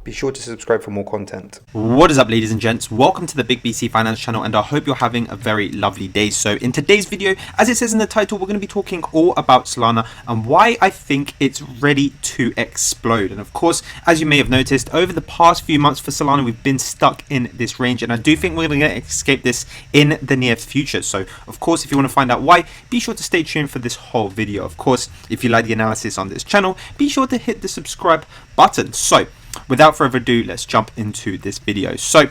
Be sure to subscribe for more content. What is up, ladies and gents? Welcome to the BigBC Finance Channel, and I hope you're having a very lovely day. So in today's video, as it says in the title, we're going to be talking all about Solana and why I think it's ready to explode. And of course, as you may have noticed, over the past few months for Solana, we've been stuck in this range, and I do think we're going to escape this in the near future. So of course, if you want to find out why, be sure to stay tuned for this whole video. Of course, if you like the analysis on this channel, be sure to hit the subscribe button. So without further ado, let's jump into this video. So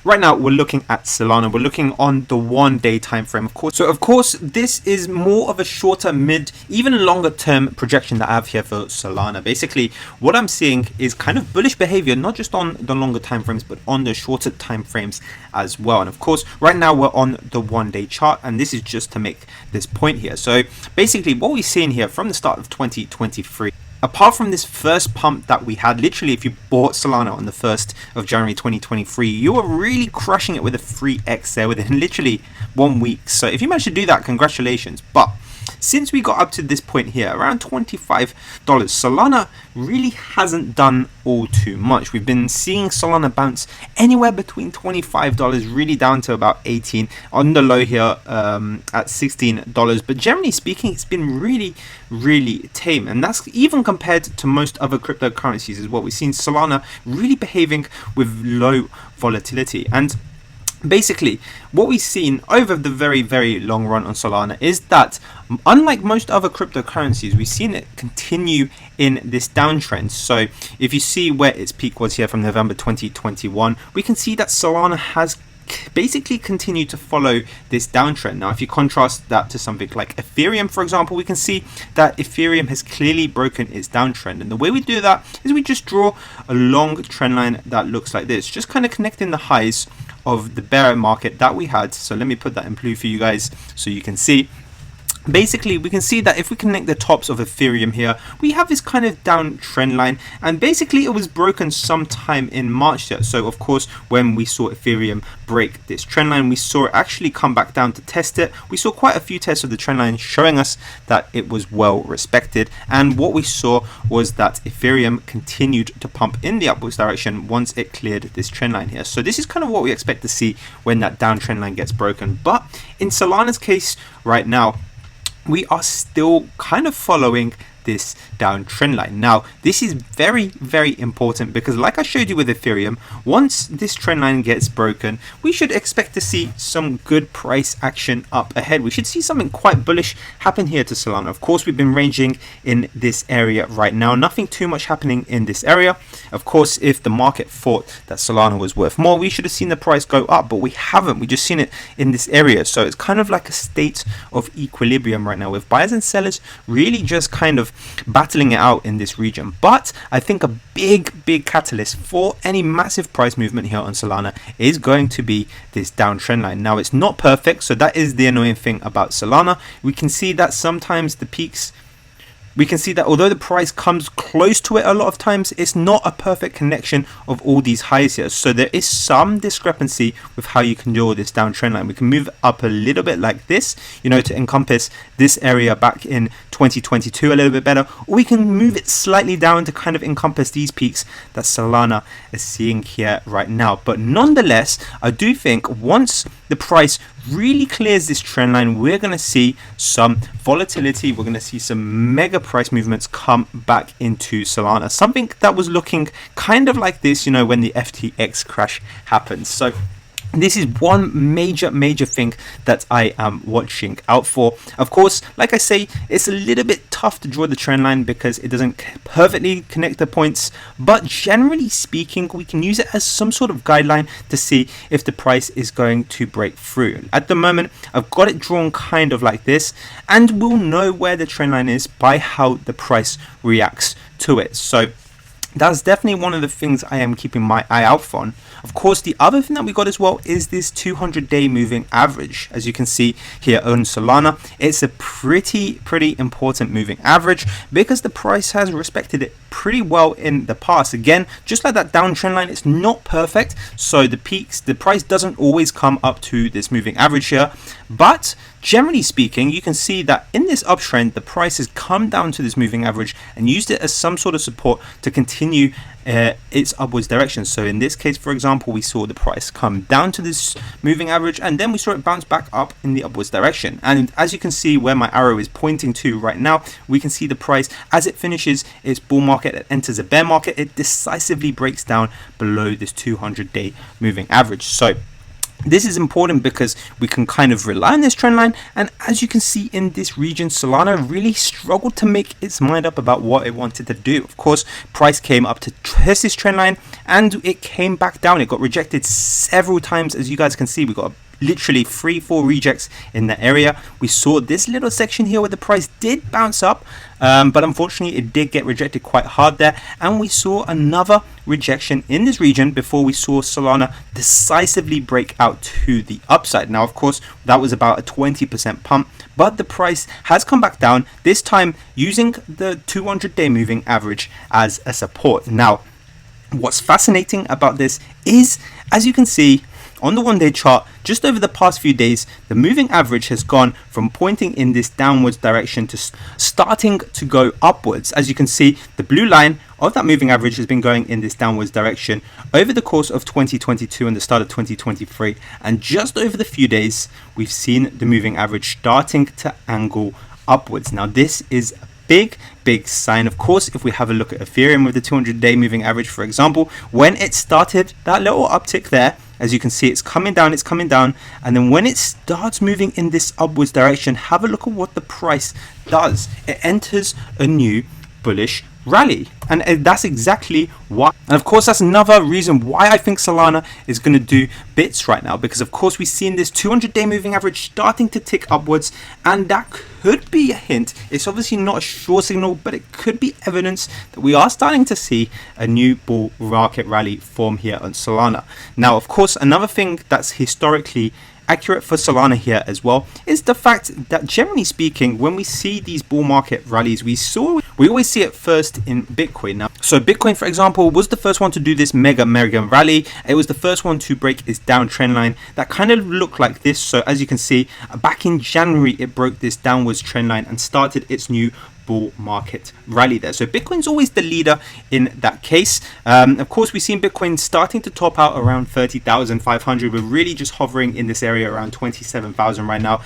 right now we're looking at Solana. We're looking on the 1 day time frame, of course. So of course, this is more of a shorter, mid, even longer term projection that I have here for Solana. Basically, what I'm seeing is kind of bullish behavior, not just on the longer time frames, but on the shorter time frames as well. And of course, right now we're on the 1 day chart, and this is just to make this point here. So basically, what we're seeing here from the start of 2023, apart from this first pump that we had, literally if you bought Solana on the 1st of January 2023, you were really crushing it with a 3x there within literally 1 week. So if you managed to do that, congratulations. But since we got up to this point here, around $25, Solana really hasn't done all too much. We've been seeing Solana bounce anywhere between $25 really down to about 18 on the low here at $16. But generally speaking, it's been really tame, and that's even compared to most other cryptocurrencies as well. We've seen Solana really behaving with low volatility. And basically, what we've seen over the very long run on Solana is that, unlike most other cryptocurrencies, we've seen it continue in this downtrend. So if you see where its peak was here from November 2021, we can see that Solana has basically continue to follow this downtrend. Now if you contrast that to something like Ethereum, for example, we can see that Ethereum has clearly broken its downtrend, and the way we do that is we just draw a long trend line that looks like this, just kind of connecting the highs of the bear market that we had. So let me put that in blue for you guys so you can see. Basically, we can see that if we connect the tops of Ethereum here, we have this kind of down trend line, and basically it was broken sometime in March here. So of course, when we saw Ethereum break this trend line, we saw it actually come back down to test it. We saw quite a few tests of the trend line showing us that it was well respected, and what we saw was that Ethereum continued to pump in the upwards direction once it cleared this trend line here. So this is kind of what we expect to see when that downtrend line gets broken. But in Solana's case right now, we are still kind of following this downtrend line. Now this is very important, because like I showed you with Ethereum, once this trend line gets broken, we should expect to see some good price action up ahead. We should see something quite bullish happen here to Solana. Of course, we've been ranging in this area right now, nothing too much happening in this area. Of course, if the market thought that Solana was worth more, we should have seen the price go up, but we haven't. We just seen it in this area. So it's kind of like a state of equilibrium right now, with buyers and sellers really just kind of battling it out in this region. But I think a big catalyst for any massive price movement here on Solana is going to be this downtrend line. Now it's not perfect, so that is the annoying thing about Solana. We can see that sometimes the peaks, we can see that although the price comes close to it a lot of times, it's not a perfect connection of all these highs here. So there is some discrepancy with how you can draw this downtrend line. We can move up a little bit like this, you know, to encompass this area back in 2022 a little bit better, or we can move it slightly down to kind of encompass these peaks that Solana is seeing here right now. But nonetheless, I do think once the price really clears this trend line, we're going to see some volatility. We're going to see some mega price movements come back into Solana, something that was looking kind of like this, you know, when the FTX crash happened. So this is one major thing that I am watching out for. Of course, like I say, it's a little bit tough to draw the trend line because it doesn't perfectly connect the points, but generally speaking, we can use it as some sort of guideline to see if the price is going to break through. At the moment, I've got it drawn kind of like this, and we'll know where the trend line is by how the price reacts to it. So that's definitely one of the things I am keeping my eye out for. Of course, the other thing that we got as well is this 200-day moving average. As you can see here on Solana, it's a pretty important moving average because the price has respected it pretty well in the past. Again, just like that downtrend line, it's not perfect, so the price doesn't always come up to this moving average here, but generally speaking, you can see that in this uptrend, the price has come down to this moving average and used it as some sort of support to continue its upwards direction. So in this case, for example, we saw the price come down to this moving average, and then we saw it bounce back up in the upwards direction. And as you can see where my arrow is pointing to right now, we can see the price as it finishes its bull market and enters a bear market, it decisively breaks down below this 200-day moving average. So this is important because we can kind of rely on this trend line, and as you can see in this region, Solana really struggled to make its mind up about what it wanted to do. Of course, price came up to test this trend line and it came back down. It got rejected several times. As you guys can see, we got literally 3-4 rejects in the area. We saw this little section here where the price did bounce up, but unfortunately it did get rejected quite hard there, and we saw another rejection in this region before we saw Solana decisively break out to the upside. Now of course that was about a 20% pump, but the price has come back down, this time using the 200-day moving average as a support. Now what's fascinating about this is, as you can see on the 1-day chart, just over the past few days, the moving average has gone from pointing in this downwards direction to starting to go upwards. As you can see, the blue line of that moving average has been going in this downwards direction over the course of 2022 and the start of 2023. And just over the few days, we've seen the moving average starting to angle upwards. Now, this is a big sign. Of course, if we have a look at Ethereum with the 200-day moving average, for example, when it started that little uptick there, as you can see, it's coming down, and then when it starts moving in this upwards direction, have a look at what the price does. It enters a new bullish rally, and that's exactly why. And of course, that's another reason why I think Solana is going to do bits right now, because of course we've seen this 200-day moving average starting to tick upwards, and that could be a hint. It's obviously not a sure signal, but it could be evidence that we are starting to see a new bull market rally form here on Solana. Now of course, another thing that's historically accurate for Solana here as well is the fact that, generally speaking, when we see these bull market rallies, we always see it first in Bitcoin. Now, so Bitcoin, for example, was the first one to do this mega rally. It was the first one to break its downtrend line that kind of looked like this. So as you can see, back in January, it broke this downwards trend line and started its new bull market rally there. So Bitcoin's always the leader in that case. Of course, we've seen Bitcoin starting to top out around 30,500. We're really just hovering in this area around 27,000 right now.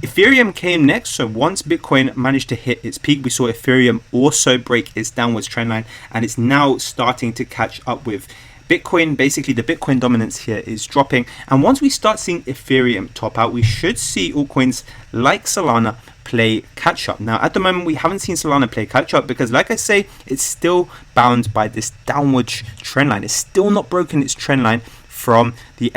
Ethereum came next. So once Bitcoin managed to hit its peak, we saw Ethereum also break its downwards trend line, and it's now starting to catch up with Bitcoin. Basically, the Bitcoin dominance here is dropping, and once we start seeing Ethereum top out, we should see altcoins like Solana play catch up. Now at the moment, we haven't seen Solana play catch up because, like I say, it's still bound by this downward trend line. It's still not broken its trend line from the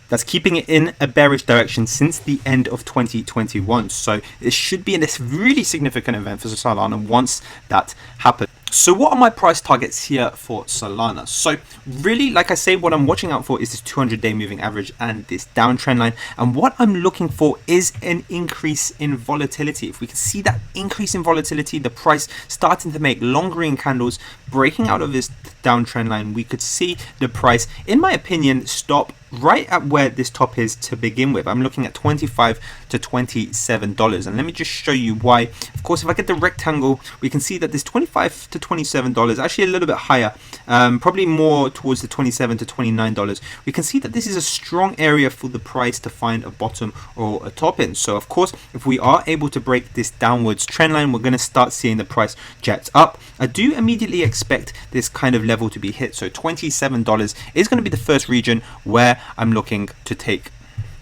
that's keeping it in a bearish direction since the end of 2021. So it should be a really significant event for Solana once that happens. So what are my price targets here for Solana? So really, like I say, what I'm watching out for is this 200-day moving average and this downtrend line. And what I'm looking for is an increase in volatility. If we can see that increase in volatility, the price starting to make long green candles, breaking out of this downtrend line, we could see the price, in my opinion, stop right at where this top is to begin with. I'm looking at $25 to $27, and let me just show you why. Of course, if I get the rectangle, we can see that this $25 to $27, actually a little bit higher, probably more towards the $27 to $29. We can see that this is a strong area for the price to find a bottom or a top in. So of course, if we are able to break this downwards trend line, we're going to start seeing the price jet up. I do immediately expect this kind of level to be hit. So $27 is going to be the first region where I'm looking to take.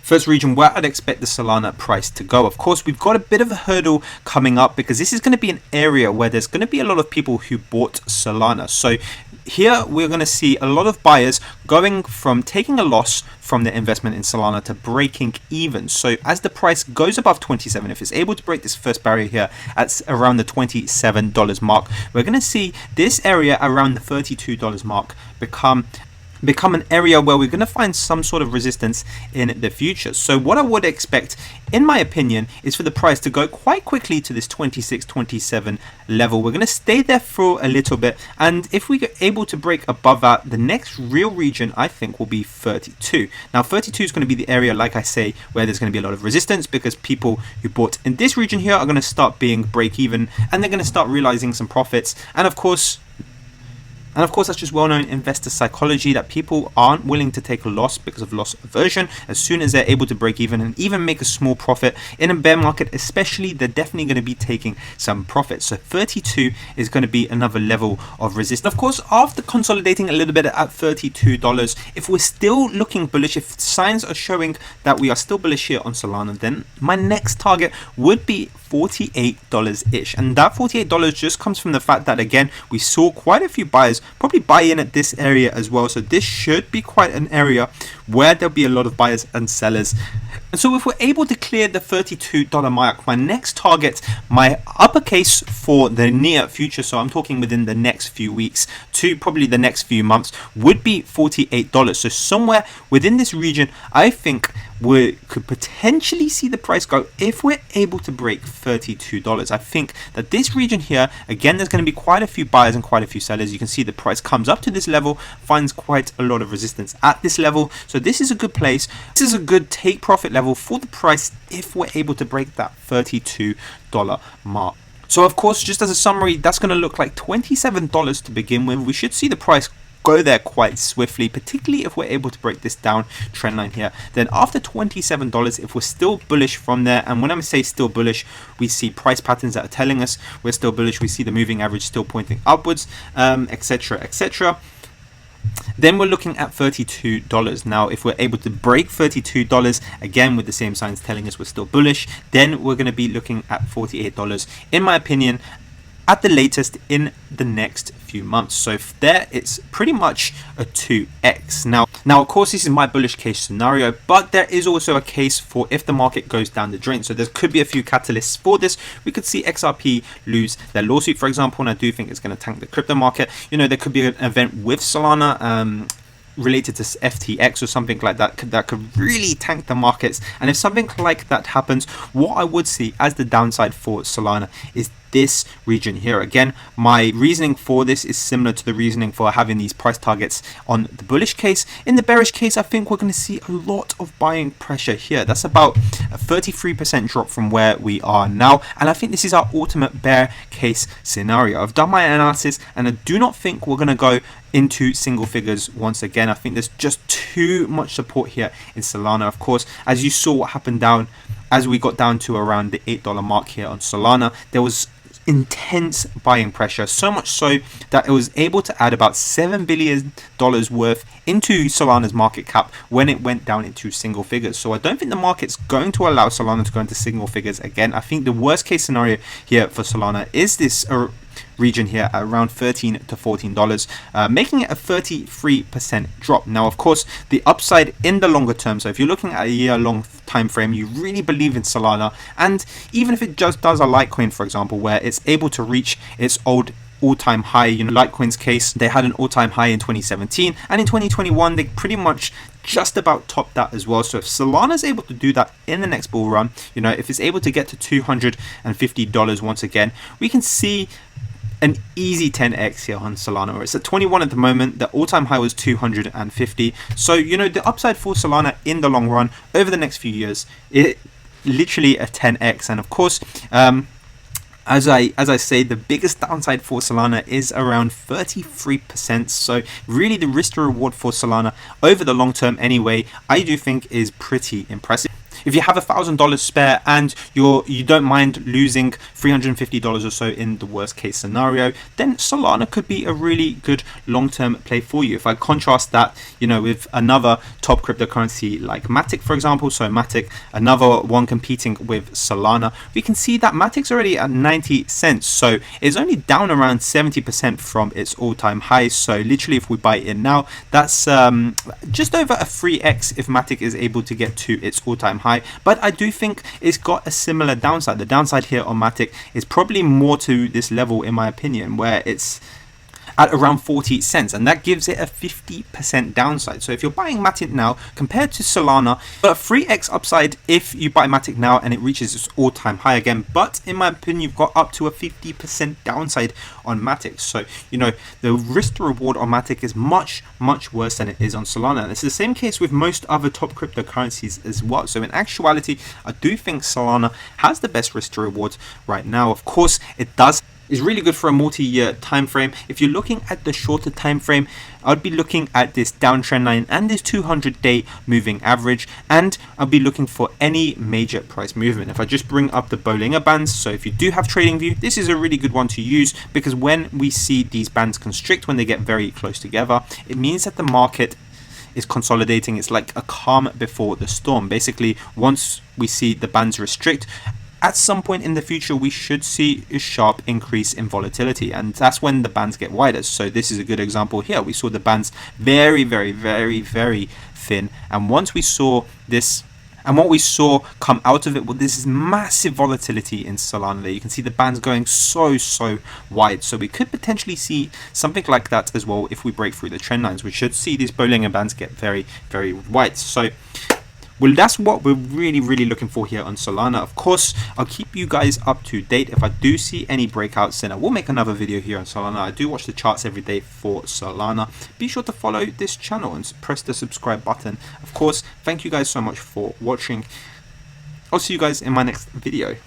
First region where I'd expect the Solana price to go. Of course, we've got a bit of a hurdle coming up because this is going to be an area where there's going to be a lot of people who bought Solana. So here we're going to see a lot of buyers going from taking a loss from their investment in Solana to breaking even. So as the price goes above 27, if it's able to break this first barrier here at around the $27 mark, we're going to see this area around the $32 mark become become an area where we're going to find some sort of resistance in the future. So what I would expect, in my opinion, is for the price to go quite quickly to this 26-27 level. We're going to stay there for a little bit, and if we get able to break above that, the next real region I think will be 32. Now 32 is going to be the area, like I say, where there's going to be a lot of resistance, because people who bought in this region here are going to start being break even, and they're going to start realizing some profits. And of course, that's just well-known investor psychology, that people aren't willing to take a loss because of loss aversion. As soon as they're able to break even and even make a small profit in a bear market especially, they're definitely going to be taking some profit. So 32 is going to be another level of resistance. Of course, after consolidating a little bit at $32, if we're still looking bullish, if signs are showing that we are still bullish here on Solana, then my next target would be $48-ish. And that $48 just comes from the fact that, again, we saw quite a few buyers probably buy in at this area as well. So this should be quite an area where there'll be a lot of buyers and sellers. And so if we're able to clear the $32 mark, my next target, my uppercase for the near future, so I'm talking within the next few weeks to probably the next few months, would be $48. So somewhere within this region, I think we could potentially see the price go if we're able to break $32. I think that this region here, again, there's going to be quite a few buyers and quite a few sellers. You can see the price comes up to this level, finds quite a lot of resistance at this level. So this is a good place. This is a good take profit level for the price if we're able to break that $32 mark. So of course, just as a summary, that's going to look like $27 to begin with. We should see the price go there quite swiftly, particularly if we're able to break this down trend line here. Then after $27, if we're still bullish from there, and when I say still bullish, we see price patterns that are telling us we're still bullish, we see the moving average still pointing upwards, etc, etc, then we're looking at $32. Now if we're able to break $32, again with the same signs telling us we're still bullish, then we're going to be looking at $48, in my opinion, at the latest in the next few months. So there, it's pretty much a 2x. Now of course, this is my bullish case scenario, but there is also a case for if the market goes down the drain. So there could be a few catalysts for this. We could see XRP lose their lawsuit, for example, and I do think it's going to tank the crypto market. You know, there could be an event with Solana related to FTX or something like that could really tank the markets. And if something like that happens, what I would see as the downside for Solana is this region here. Again, my reasoning for this is similar to the reasoning for having these price targets on the bullish case. In the bearish case, I think we're going to see a lot of buying pressure here. That's about a 33% drop from where we are now, and I think this is our ultimate bear case scenario. I've done my analysis, and I do not think we're going to go into single figures once again. I think there's just too much support here in Solana. Of course, as you saw what happened down as we got down to around the $8 mark here on Solana, there was intense buying pressure, so much so that it was able to add about $7 billion worth into Solana's market cap when it went down into single figures. So I don't think the market's going to allow Solana to go into single figures again. I think the worst case scenario here for Solana is this region here at around $13 to $14, making it a 33% drop. Now of course, the upside in the longer term, so if you're looking at a year-long time frame, you really believe in Solana, and even if it just does a Litecoin, for example, where it's able to reach its old all-time high, you know, Litecoin's case, they had an all-time high in 2017, and in 2021 they pretty much just about topped that as well. So if Solana's able to do that in the next bull run, you know, if it's able to get to $250 once again, we can see an easy 10x here on Solana. It's at 21 at the moment. The all-time high was 250. So, you know, the upside for Solana in the long run over the next few years, it literally a 10x. And of course, as I say, the biggest downside for Solana is around 33%. So really the risk to reward for Solana over the long term anyway, I do think is pretty impressive. If you have $1,000 spare and you don't mind losing $350 or so in the worst case scenario, then Solana could be a really good long-term play for you. If I contrast that, you know, with another top cryptocurrency like Matic, for example, so Matic, another one competing with Solana, we can see that Matic's already at 90 cents, so it's only down around 70% from its all-time high. So literally, if we buy in now, that's just over a 3x if Matic is able to get to its all-time high. But I do think it's got a similar downside. The downside here on Matic is probably more to this level, in my opinion, where it's at around 40 cents, and that gives it a 50% downside. So if you're buying Matic now compared to Solana, but 3x upside if you buy Matic now and it reaches its all-time high again. But in my opinion, you've got up to a 50% downside on Matic. So you know the risk to reward on Matic is much worse than it is on Solana. And it's the same case with most other top cryptocurrencies as well. So in actuality, I do think Solana has the best risk to reward right now. Of course, it does is really good for a multi-year time frame. If you're looking at the shorter time frame, I'd be looking at this downtrend line and this 200-day moving average, and I'll be looking for any major price movement. If I just bring up the Bollinger Bands, so if you do have TradingView, this is a really good one to use, because when we see these bands constrict, when they get very close together, it means that the market is consolidating. It's like a calm before the storm. Basically, once we see the bands restrict, at some point in the future, we should see a sharp increase in volatility, and that's when the bands get wider. So this is a good example here. We saw the bands very thin, and once we saw this, and what we saw come out of it, well, this is massive volatility in Solana there. You can see the bands going so wide. So we could potentially see something like that as well if we break through the trend lines. We should see these Bollinger Bands get very wide. So well, that's what we're really looking for here on Solana. Of course, I'll keep you guys up to date. If I do see any breakouts, then I will make another video here on Solana. I do watch the charts every day for Solana. Be sure to follow this channel and press the subscribe button. Of course, thank you guys so much for watching. I'll see you guys in my next video.